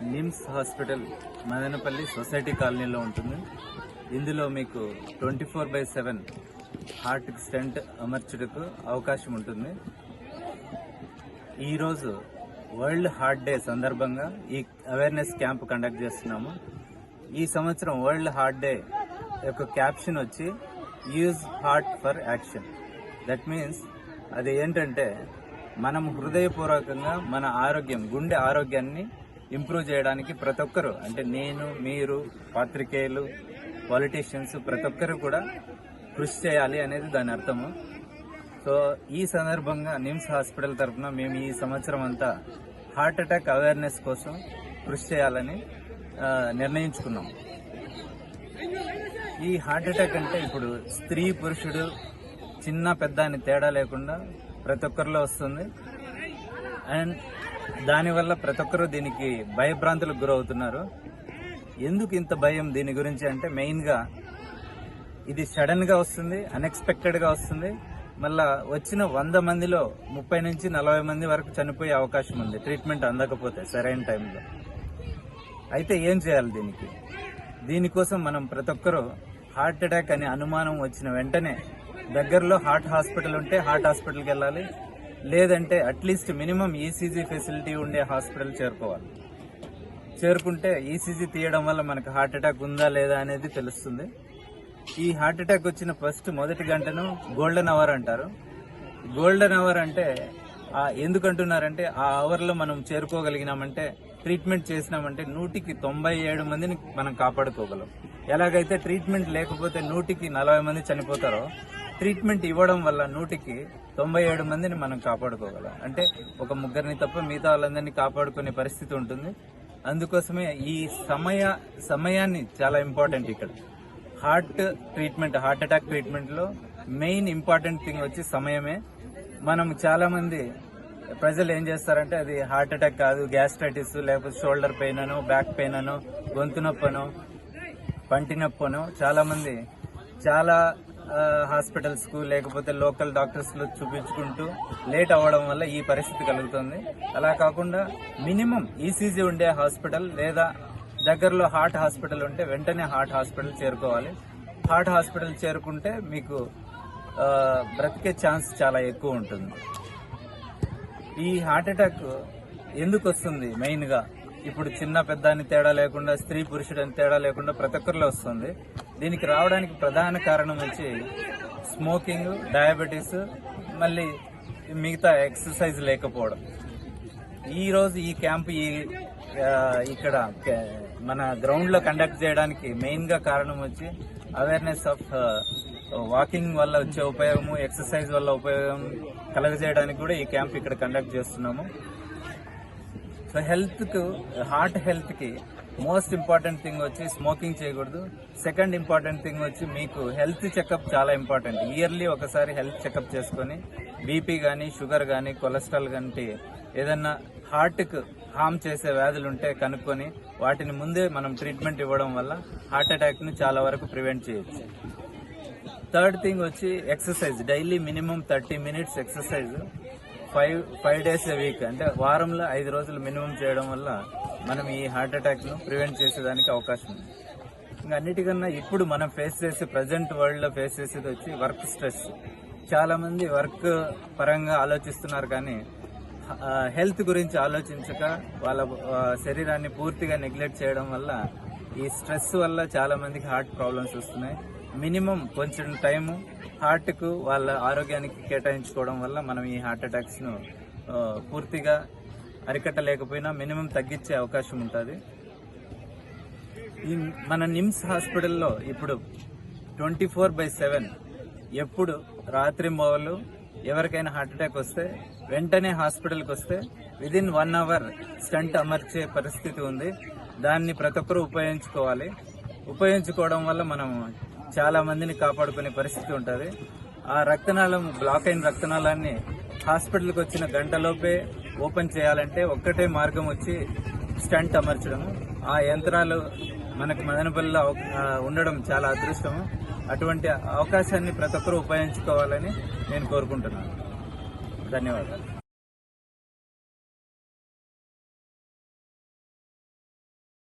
NIMS hospital Madanapalle society కాలనీలో ఉంటుంది. ఇందులో మీకు 24/7 హార్ట్ స్టెంట్ అమర్చుటకు అవకాశం ఉంటుంది. ఈరోజు వరల్డ్ హార్ట్ డే సందర్భంగా ఈ అవేర్నెస్ క్యాంప్ కండక్ట్ చేస్తున్నాము. ఈ సంవత్సరం వరల్డ్ హార్ట్ డే యొక్క క్యాప్షన్ వచ్చి use heart for action. That means అది ఏంటంటే మనం హృదయపూర్వకంగా మన ఆరోగ్యం, గుండె ఆరోగ్యాన్ని ఇంప్రూవ్ చేయడానికి ప్రతి ఒక్కరు, అంటే నేను, మీరు, పాత్రికేయులు, పాలిటీషియన్స్, ప్రతి ఒక్కరు కూడా కృషి చేయాలి అనేది దాని అర్థము. సో ఈ సందర్భంగా నిమ్స్ హాస్పిటల్ తరఫున మేము ఈ సంవత్సరం అంతా హార్ట్ అటాక్ అవేర్నెస్ కోసం కృషి చేయాలని నిర్ణయించుకున్నాం. ఈ హార్ట్ అటాక్ అంటే ఇప్పుడు స్త్రీ, పురుషుడు, చిన్న పెద్ద అని తేడా లేకుండా ప్రతి ఒక్కరిలో వస్తుంది. అండ్ దానివల్ల ప్రతి ఒక్కరు దీనికి భయభ్రాంతులకు గురవుతున్నారు. ఎందుకు ఇంత భయం దీని గురించి అంటే మెయిన్గా ఇది సడన్గా వస్తుంది, అన్ఎక్స్పెక్టెడ్గా వస్తుంది. మళ్ళా వచ్చిన 100 మందిలో 30 నుంచి 40 మంది వరకు చనిపోయే అవకాశం ఉంది ట్రీట్మెంట్ అందకపోతే సరైన టైంలో. అయితే ఏం చేయాలి దీనికోసం మనం ప్రతి ఒక్కరూ హార్ట్ అటాక్ అనే అనుమానం వచ్చిన వెంటనే దగ్గరలో హార్ట్ హాస్పిటల్ ఉంటే హార్ట్ హాస్పిటల్కి వెళ్ళాలి, లేదంటే అట్లీస్ట్ మినిమం ఈసీజీ ఫెసిలిటీ ఉండే హాస్పిటల్ చేరుకుంటే ఈసీజీ తీయడం వల్ల మనకు హార్ట్ అటాక్ ఉందా లేదా అనేది తెలుస్తుంది. ఈ హార్ట్ అటాక్ వచ్చిన మొదటి గంటను గోల్డెన్ అవర్ అంటారు. గోల్డెన్ అవర్ అంటే ఎందుకంటున్నారంటే ఆ అవర్లో మనం చేరుకోగలిగినామంటే, ట్రీట్మెంట్ చేసినామంటే 100కి 97 మందిని మనం కాపాడుకోగలం. ఎలాగైతే ట్రీట్మెంట్ లేకపోతే 100కి 40 మంది చనిపోతారో, ట్రీట్మెంట్ ఇవ్వడం వల్ల 100కి 97 మందిని మనం కాపాడుకోగలం. అంటే ఒక ముగ్గురిని తప్ప మిగతా వాళ్ళందరినీ కాపాడుకునే పరిస్థితి ఉంటుంది. అందుకోసమే ఈ సమయాన్ని చాలా ఇంపార్టెంట్. ఇక్కడ హార్ట్ అటాక్ ట్రీట్మెంట్ లో మెయిన్ ఇంపార్టెంట్ థింగ్ వచ్చి సమయమే. మనం చాలా మంది ప్రజలు ఏం చేస్తారంటే అది హార్ట్ అటాక్ కాదు, గ్యాస్ట్రైటిస్, లేకపోతే షోల్డర్ పెయిన్ అనో, బ్యాక్ పెయిన్ అనో, గొంతు నొప్పనో, పంటి నొప్పనో చాలా హాస్పిటల్స్ కు లేకపోతే లోకల్ డాక్టర్స్ లో చూపించుకుంటూ లేట్ అవ్వడం వల్ల ఈ పరిస్థితి కలుగుతుంది. అలా కాకుండా మినిమం ఈసీజీ ఉండే హాస్పిటల్ లేదా దగ్గరలో హార్ట్ హాస్పిటల్ ఉంటే వెంటనే హార్ట్ హాస్పిటల్ చేరుకోవాలి. హార్ట్ హాస్పిటల్ చేరుకుంటే మీకు బ్రతికే ఛాన్స్ చాలా ఎక్కువ ఉంటుంది. ఈ హార్ట్ అటాక్ ఎందుకు వస్తుంది? మెయిన్ గా ఇప్పుడు చిన్న పెద్ద అని తేడా లేకుండా, స్త్రీ పురుషుడు అని తేడా లేకుండా ప్రతి ఒక్కరిలో వస్తుంది. దీనికి రావడానికి ప్రధాన కారణం వచ్చి స్మోకింగ్, డయాబెటీస్, మళ్ళీ మిగతా ఎక్సర్సైజ్ లేకపోవడం. ఈ రోజు ఈ క్యాంప్ ఇక్కడ మన గ్రౌండ్ లో కండక్ట్ చేయడానికి మెయిన్ గా కారణం వచ్చి అవేర్నెస్ ఆఫ్ వాకింగ్ వల్ల వచ్చే ఉపయోగము, ఎక్సర్సైజ్ వల్ల ఉపయోగం కలగజేయడానికి కూడా ఈ క్యాంప్ ఇక్కడ కండక్ట్ చేస్తున్నాము. సో హార్ట్ హెల్త్ కి మోస్ట్ ఇంపార్టెంట్ థింగ్ వచ్చి స్మోకింగ్ చేయకూడదు. సెకండ్ ఇంపార్టెంట్ థింగ్ వచ్చి మీకు హెల్త్ చెకప్ చాలా ఇంపార్టెంట్. ఇయర్లీ ఒకసారి హెల్త్ చెకప్ చేసుకుని బీపీ కానీ, షుగర్ కానీ, కొలెస్ట్రాల్ కానీ ఏదన్నా హార్ట్ కు హార్మ్ చేసే వ్యాధులు ఉంటే కనుక్కొని వాటిని ముందే మనం ట్రీట్మెంట్ ఇవ్వడం వల్ల హార్ట్ అటాక్ ను చాలా వరకు ప్రివెంట్ చేయొచ్చు. థర్డ్ థింగ్ వచ్చి exercise. Daily minimum 30 minutes exercise 5 days a week, అంటే వారంలో 5 రోజులు మినిమం చేయడం వల్ల మనం ఈ హార్ట్ అటాక్ ను ప్రివెంట్ చేసేదానికి అవకాశం ఉంది. ఇంకా అన్నిటికన్నా ఇప్పుడు మనం ప్రజెంట్ వరల్డ్ లో ఫేస్ చేసేది వచ్చి వర్క్ స్ట్రెస్. చాలా మంది వర్క్ పరంగా ఆలోచిస్తున్నారు కానీ హెల్త్ గురించి ఆలోచించక వాళ్ళ శరీరాన్ని పూర్తిగా నెగ్లెక్ట్ చేయడం వల్ల ఈ స్ట్రెస్ వల్ల చాలా మందికి హార్ట్ ప్రాబ్లమ్స్ వస్తున్నాయి. మినిమం కొంచెం టైము హార్ట్ కు వాళ్ళ ఆరోగ్యానికి కేటాయించుకోవడం వల్ల మనం ఈ హార్ట్ అటాక్స్ ను పూర్తిగా అరికట్టలేకపోయినా మినిమం తగ్గించే అవకాశం ఉంటుంది. మన నిమ్స్ హాస్పిటల్లో ఇప్పుడు 24/7 ఎప్పుడు రాత్రి మొదలు ఎవరికైనా హార్ట్ అటాక్ వస్తే వెంటనే హాస్పిటల్కి వస్తే విదిన్ 1 అవర్ స్టంట్ అమర్చే పరిస్థితి ఉంది. దాన్ని ప్రతి ఒక్కరూ ఉపయోగించుకోవడం వల్ల మనం చాలా మందిని కాపాడుకునే పరిస్థితి ఉంటుంది. ఆ బ్లాక్ అయిన రక్తనాళాన్ని హాస్పిటల్కి వచ్చిన గంటలోపే ఓపెన్ చేయాలంటే ఒక్కటే మార్గం వచ్చి స్టంట్ అమర్చడం. ఆ యంత్రాలు మనకు మదనపల్లిలో ఉండడం చాలా అదృష్టము. అటువంటి అవకాశాన్ని ప్రతి ఒక్కరూ ఉపయోగించుకోవాలని నేను కోరుకుంటున్నాను. ధన్యవాదాలు.